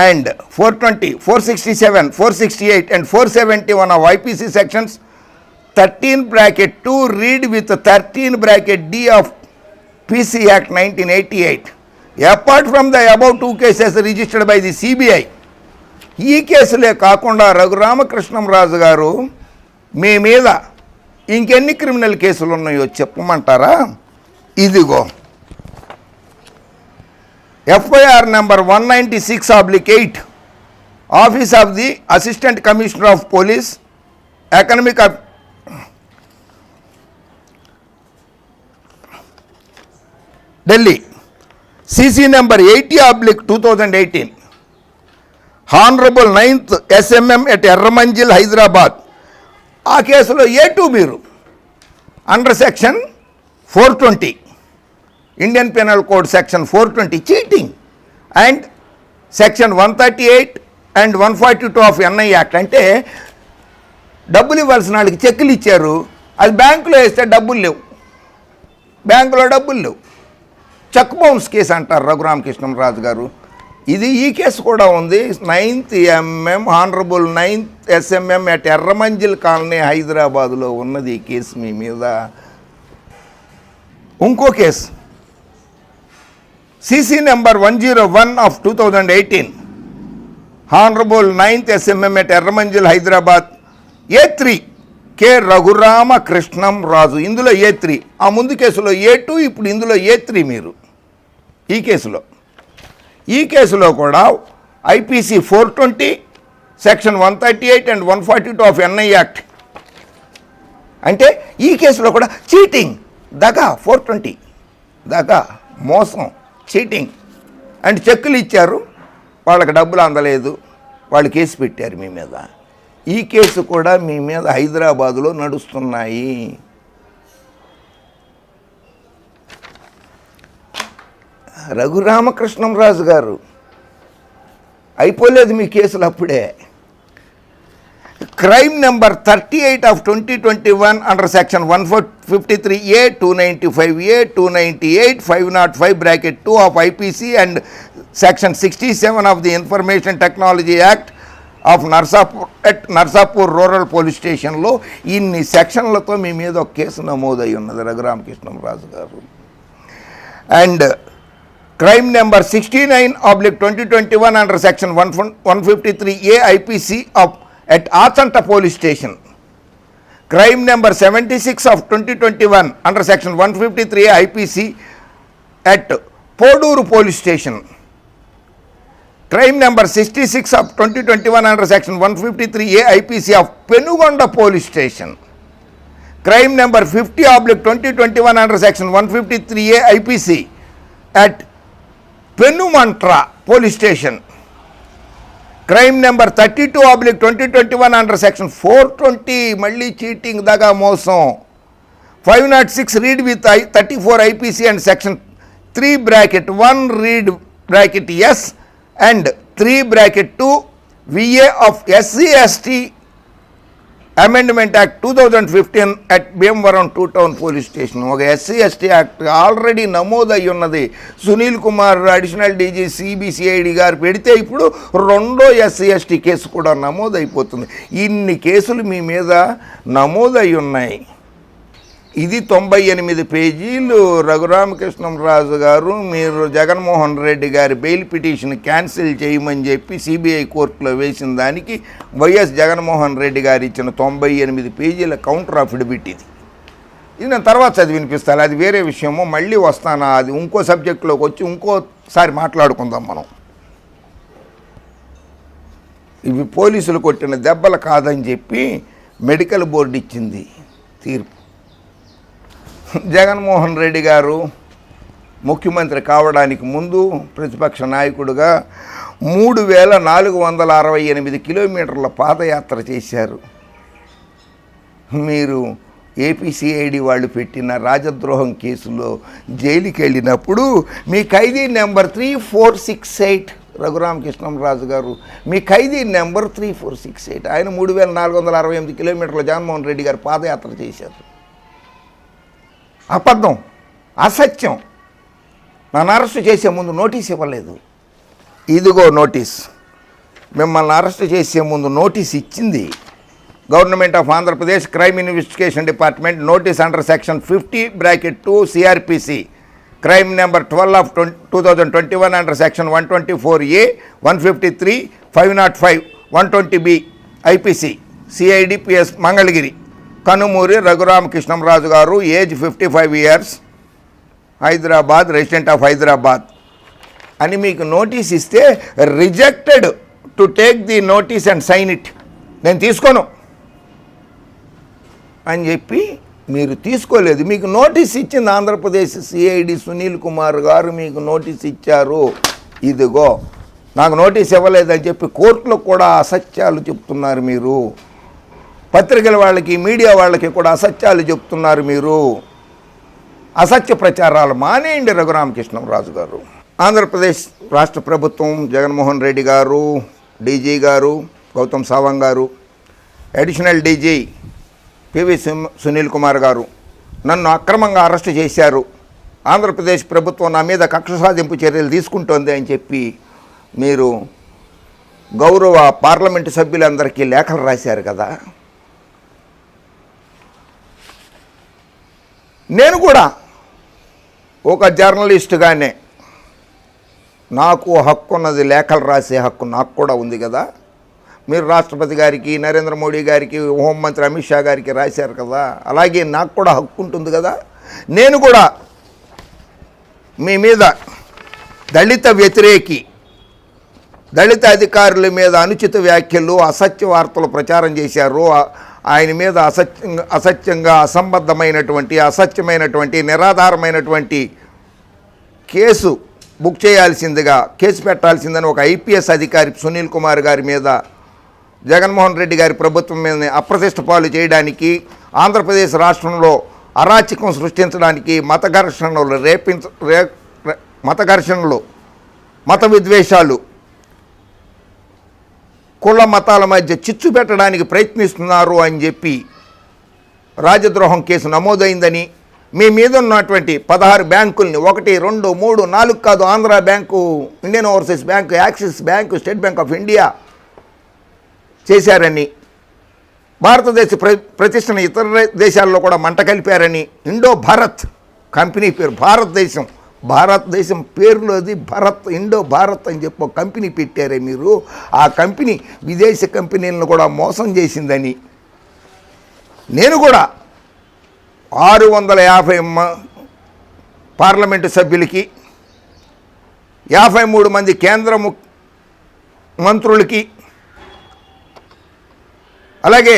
[SPEAKER 1] and 420, 467, 468 and 471 of IPC sections 13(2) read with 13(d) of PC Act 1988. Apart from the above two cases registered by the CBI, ఈ కేసులే కాకుండా రఘురామకృష్ణరాజు గారు మీ మీద ఇంకెన్ని క్రిమినల్ కేసులు ఉన్నాయో చెప్పమంటారా? ఇదిగో FIR number 196/8 office of the assistant commissioner of police economic Delhi CC number 80/2018 honourable 9th SMM at Erram Manzil Hyderabad. ఆ కేసులో A2 మీరు under section 420 Indian penal code section 420 cheating and section 138 and 142 of NI act. అంటే డబ్బులు ఇవ్వాల్సిన వాళ్ళకి చెక్కులు ఇచ్చారు, అది బ్యాంకులో వేస్తే డబ్బులు లేవు, బ్యాంకులో డబ్బులు లేవు. చెక్ బౌన్స్ కేసు అంటారు రఘురామకృష్ణరాజు గారు. ఇది ఈ కేసు కూడా ఉంది. 9th MM honourable 9th SMM at Erramanzil colony హైదరాబాదులో ఉన్నది ఈ కేసు మీ మీద. ఇంకో case CC number 101 of 2018, honourable 9th SMM at Erramanzil Hyderabad, A3 K Raghuramakrishnam Raju. ఇందులో A3, ఆ ముందు కేసులో A2, ఇప్పుడు ఇందులో A3. మీరు ఈ కేసులో కూడా IPC 420, section 138 and 142 of NI act. అంటే ఈ కేసులో కూడా చీటింగ్, దగా, 420 దగా, మోసం, చీటింగ్ అండ్ చెక్కులు ఇచ్చారు, వాళ్ళకి డబ్బులు అందలేదు, వాళ్ళు కేసు పెట్టారు మీ మీద. ఈ కేసు కూడా మీ మీద హైదరాబాదులో నడుస్తున్నాయి. రఘురామకృష్ణంరాజు గారు, అయిపోలేదు మీ కేసులు అప్పుడే. Crime number 38 of 2021 under section 153A, 295A, 298, 505 bracket 2 of IPC and section 67 of the information technology act of Narsapur rural police స్టేషన్లో ఇన్ని సెక్షన్లతో మీ మీద ఒక కేసు నమోదై ఉన్నది రఘురామకృష్ణంరాజు గారు. And crime number 69/2021 under section 153A IPC of at Achanta Police Station. Crime number 76 of 2021 under section 153 IPC at Poduru Police Station. Crime number 66 of 2021 under section 153A IPC of Penugonda Police Station. Crime number 50/2021 under section 153A IPC at Penumantra Police Station. Crime number 32/2021 under section 420, మళ్ళీ చీటింగ్, దగా, మోసం, 506 read with 34 IPC and section 3(1) read bracket S and 3(2) VA of SC/ST amendment act 2015 at Bhimavaram 2 town police station. ఒక SC/ST యాక్ట్ ఆల్రెడీ నమోదై ఉన్నది. Sunil Kumar additional DG CBCID గారు పెడితే ఇప్పుడు రెండో SC/ST కేసు కూడా నమోదైపోతుంది. ఇన్ని కేసులు మీ మీద నమోదై ఉన్నాయి. ఇది 98 పేజీలు. రఘురామకృష్ణంరాజు గారు, మీరు జగన్మోహన్ రెడ్డి గారి బెయిల్ పిటిషన్ క్యాన్సిల్ చేయమని చెప్పి CBI కోర్టులో వేసిన దానికి వైఎస్ జగన్మోహన్ రెడ్డి గారు ఇచ్చిన 98 పేజీల కౌంటర్ అఫిడవిట్ ఇది. నేను తర్వాత చదివి వినిపిస్తాను, అది వేరే విషయము. మళ్ళీ వస్తాను, అది ఇంకో సబ్జెక్టులోకి వచ్చి ఇంకోసారి మాట్లాడుకుందాం మనం. ఇవి పోలీసులు కొట్టిన దెబ్బలు కాదని చెప్పి మెడికల్ బోర్డు ఇచ్చింది తీర్పు. జగన్మోహన్ రెడ్డి గారు ముఖ్యమంత్రి కావడానికి ముందు ప్రతిపక్ష నాయకుడిగా 3468 కిలోమీటర్ల పాదయాత్ర చేశారు. మీరు APCID వాళ్ళు పెట్టిన రాజద్రోహం కేసులో జైలుకి వెళ్ళినప్పుడు మీ ఖైదీ నెంబర్ 3468, రఘురామకృష్ణంరాజు గారు మీ ఖైదీ నెంబర్ 3468. ఆయన 3468 కిలోమీటర్ల జగన్మోహన్ రెడ్డి గారు పాదయాత్ర చేశారు. అబద్ధం, అసత్యం. నన్ను అరెస్ట్ చేసే ముందు నోటీస్ ఇవ్వలేదు. ఇదిగో నోటీస్. మిమ్మల్ని అరెస్ట్ చేసే ముందు నోటీస్ ఇచ్చింది government of Andhra Pradesh crime investigation department. Notice under section 50(2) CRPC. Crime number 12/2021 under section 124A, 153, 505, 120B IPC CIDPS Mangalagiri. Kanumuri Raghuramakrishnamraju garu, age 55 years, Hyderabad, resident of Hyderabad అని మీకు నోటీస్ ఇస్తే rejected to take the notice and sign it. నేను తీసుకోను అని చెప్పి మీరు తీసుకోలేదు. మీకు నోటీస్ ఇచ్చింది ఆంధ్రప్రదేశ్ CID సునీల్ కుమార్ గారు మీకు నోటీస్ ఇచ్చారు. ఇదిగో నాకు నోటీస్ ఇవ్వలేదని చెప్పి కోర్టులో కూడా అసత్యాలు చెప్తున్నారు మీరు. పత్రికల వాళ్ళకి, మీడియా వాళ్ళకి కూడా అసత్యాలు చెప్తున్నారు మీరు. అసత్య ప్రచారాలు మానేయండి రఘురామకృష్ణంరాజు గారు. ఆంధ్రప్రదేశ్ రాష్ట్ర ప్రభుత్వం, జగన్మోహన్ రెడ్డి గారు, డీజీ గారు గౌతమ్ సావంగ్ గారు, additional DG PV Sunil Kumar గారు నన్ను అక్రమంగా అరెస్ట్ చేశారు, ఆంధ్రప్రదేశ్ ప్రభుత్వం నా మీద కక్ష సాధింపు చర్యలు తీసుకుంటోంది అని చెప్పి మీరు గౌరవ పార్లమెంటు సభ్యులందరికీ లేఖలు రాశారు కదా. నేను కూడా ఒక జర్నలిస్టుగానే నాకు హక్కు ఉన్నది, లేఖలు రాసే హక్కు నాకు కూడా ఉంది కదా. మీరు రాష్ట్రపతి గారికి, నరేంద్ర మోడీ గారికి, హోంమంత్రి అమిత్ షా గారికి రాశారు కదా, అలాగే నాకు కూడా హక్కు ఉంటుంది కదా. నేను కూడా మీ మీద దళిత వ్యతిరేకి, దళిత అధికారుల మీద అనుచిత వ్యాఖ్యలు, అసత్య వార్తలు ప్రచారం చేశారు, ఆయన మీద అసత్యంగా అసంబద్ధమైనటువంటి, అసత్యమైనటువంటి, నిరాధారమైనటువంటి కేసు బుక్ చేయాల్సిందిగా, కేసు పెట్టాల్సిందని ఒక ఐపీఎస్ అధికారి సునీల్ కుమార్ గారి మీద జగన్మోహన్ రెడ్డి గారి ప్రభుత్వం మీద అప్రతిష్ట పాలు చేయడానికి, ఆంధ్రప్రదేశ్ రాష్ట్రంలో అరాచకం సృష్టించడానికి, మత ఘర్షణలు, మత విద్వేషాలు, కుల మతాల మధ్య చిచ్చు పెట్టడానికి ప్రయత్నిస్తున్నారు అని చెప్పి రాజద్రోహం కేసు నమోదైందని, మీ మీద ఉన్నటువంటి 16 బ్యాంకుల్ని 1, 2, 3, 4 కాదు, Andhra bank, Indian overseas bank, axis bank, state bank of India చేశారని, భారతదేశ ప్రతిష్టను ఇతర దేశాల్లో కూడా మంట కలిపారని, ఇండో భారత్ కంపెనీ పేరు, భారతదేశం పేరులోది భరత్, ఇండో భారత్ అని చెప్పి ఒక కంపెనీ పెట్టారే మీరు, ఆ కంపెనీ విదేశీ కంపెనీలను కూడా మోసం చేసిందని, నేను కూడా 650 పార్లమెంటు సభ్యులకి, 53 మంది కేంద్ర మంత్రులకి, అలాగే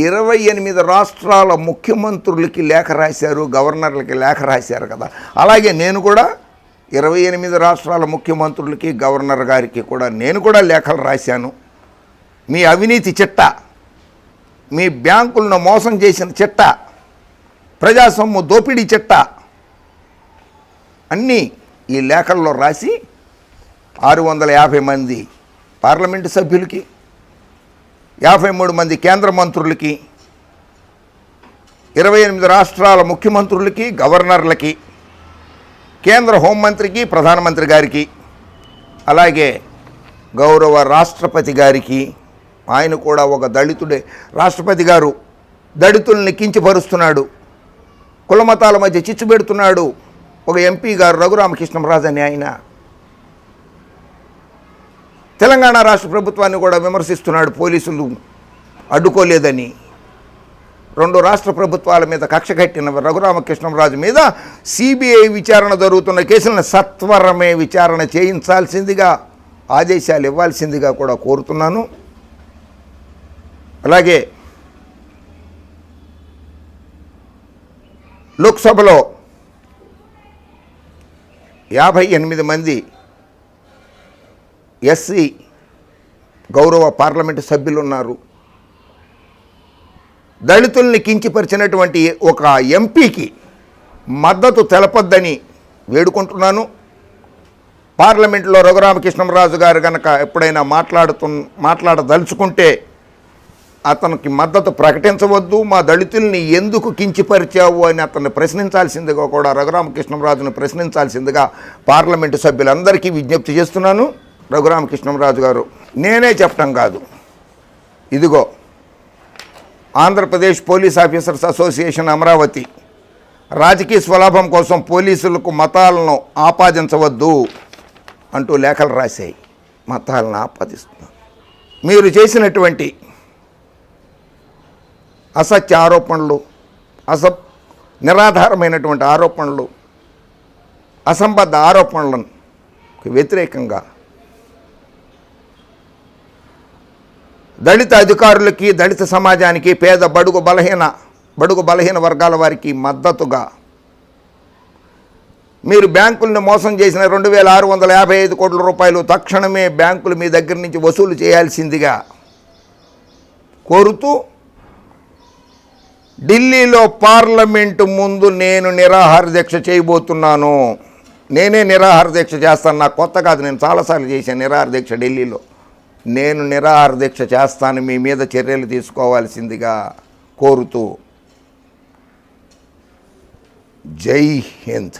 [SPEAKER 1] 28 రాష్ట్రాల ముఖ్యమంత్రులకి లేఖ రాశారు, గవర్నర్లకి లేఖ రాశారు కదా. అలాగే నేను కూడా 28 రాష్ట్రాల ముఖ్యమంత్రులకి, గవర్నర్ గారికి కూడా నేను కూడా లేఖలు రాశాను. మీ అవినీతి చిట్ట, మీ బ్యాంకులను మోసం చేసిన చిట్ట, ప్రజాసొమ్ము దోపిడీ చిట్ట అన్నీ ఈ లేఖల్లో రాసి 650 మంది పార్లమెంటు సభ్యులకి, 53 మంది కేంద్ర మంత్రులకి, 28 రాష్ట్రాల ముఖ్యమంత్రులకి, గవర్నర్లకి, కేంద్ర హోంమంత్రికి, ప్రధానమంత్రి గారికి, అలాగే గౌరవ రాష్ట్రపతి గారికి, ఆయన కూడా ఒక దళితుడే. రాష్ట్రపతి గారు దళితుల్ని కించపరుస్తున్నాడు, కులమతాల మధ్య చిచ్చు పెడుతున్నాడు. ఒక ఎంపీ గారు రఘురామకృష్ణంరాజు అని ఆయన తెలంగాణ రాష్ట్ర ప్రభుత్వాన్ని కూడా విమర్శిస్తున్నాడు, పోలీసులు అడ్డుకోలేదని. 2 రాష్ట్ర ప్రభుత్వాల మీద కక్ష కట్టిన రఘురామకృష్ణంరాజు మీద సిబిఐ విచారణ జరుగుతున్న కేసులను సత్వరమే విచారణ చేయించాల్సిందిగా, ఆదేశాలు ఇవ్వాల్సిందిగా కూడా కోరుతున్నాను. అలాగే లోక్సభలో 58 మంది ఎస్సీ గౌరవ పార్లమెంటు సభ్యులు ఉన్నారు. దళితుల్ని కించపరిచినటువంటి ఒక ఎంపీకి మద్దతు తెలపొద్దని వేడుకుంటున్నాను. పార్లమెంట్లో రఘురామకృష్ణంరాజు గారు కనుక ఎప్పుడైనా మాట్లాడదలుచుకుంటే అతనికి మద్దతు ప్రకటించవద్దు. మా దళితుల్ని ఎందుకు కించపరిచావు అని అతన్ని ప్రశ్నించాల్సిందిగా కూడా, రఘురామకృష్ణంరాజును ప్రశ్నించాల్సిందిగా పార్లమెంటు సభ్యులందరికీ విజ్ఞప్తి చేస్తున్నాను. రఘురామకృష్ణంరాజు గారు, నేనే చెప్పటం కాదు, ఇదిగో Andhra Pradesh police officers association Amaravati రాజకీయ స్వలాభం కోసం పోలీసులకు మతాలను ఆపాదించవద్దు అంటూ లేఖలు రాశాయి. మతాలను ఆపాదిస్తున్నారు. మీరు చేసినటువంటి అసత్య ఆరోపణలు, నిరాధారమైనటువంటి ఆరోపణలు, అసంబద్ధ ఆరోపణలకు వ్యతిరేకంగా దళిత అధికారులకి, దళిత సమాజానికి, పేద బడుగు బలహీన వర్గాల వారికి మద్దతుగా మీరు బ్యాంకులను మోసం చేసిన 2655 కోట్ల రూపాయలు తక్షణమే బ్యాంకులు మీ దగ్గర నుంచి వసూలు చేయాల్సిందిగా కోరుతూ ఢిల్లీలో పార్లమెంటు ముందు నేను నిరాహార దీక్ష చేయబోతున్నాను. నేనే నిరాహార దీక్ష చేస్తాను. నాకు కొత్త కాదు, నేను చాలాసార్లు చేశాను నిరాహార దీక్ష ఢిల్లీలో. నేను నిరాహార దీక్ష చేస్తాను, మీ మీద చర్యలు తీసుకోవాల్సిందిగా కోరుతూ జై హింద్.